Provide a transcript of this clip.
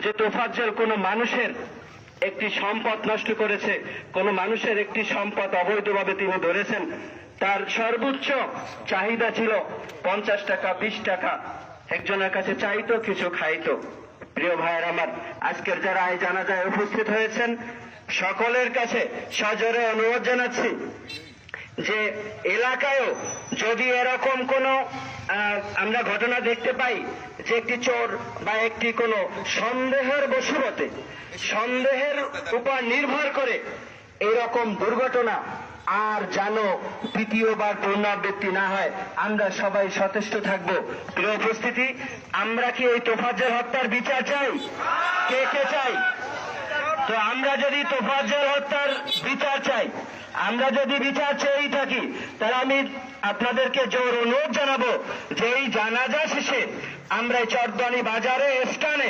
যে তোফাজ্জল কোনো মানুষের একটি সম্পদ নষ্ট করেছে, কোনো মানুষের একটি সম্পদ অবৈধভাবে তিনি ধরেছেন। তার সর্বোচ্চ চাহিদা ছিল 50 টাকা, 20 টাকা, একজনের কাছে চাইতো, কিছু খাইতো। প্রিয় ভাইয়ের আমার, আজকের যারা এই জানাজায় উপস্থিত হয়েছেন সকলের কাছে সজোরে অনুরোধ জানাচ্ছি যে এলাকায়ও যদি এরকম কোনো আমরা ঘটনা দেখতে পাই যে একটি চোর বা একটি কোনো সন্দেহের বশবর্তে, সন্দেহের উপর নির্ভর করে এইরকম দুর্ঘটনা আর যেন দ্বিতীয়বার পুনরাবৃত্তি না হয়, আমরা সবাই সচেষ্ট থাকবো। প্রিয় উপস্থিতি, আমরা কি এই তোফাজ্জল হত্যার বিচার চাই? কে কে চাই? তো আমরা যদি তোফাজ্জল হত্যার বিচার চাই, আমরা যদি বিচার চেয়েই থাকি, তাহলে আমি আপনাদেরকে জোর অনুরোধ জানাবো যে এই জানাজা শেষে আমরা চরদানি বাজারে স্থানে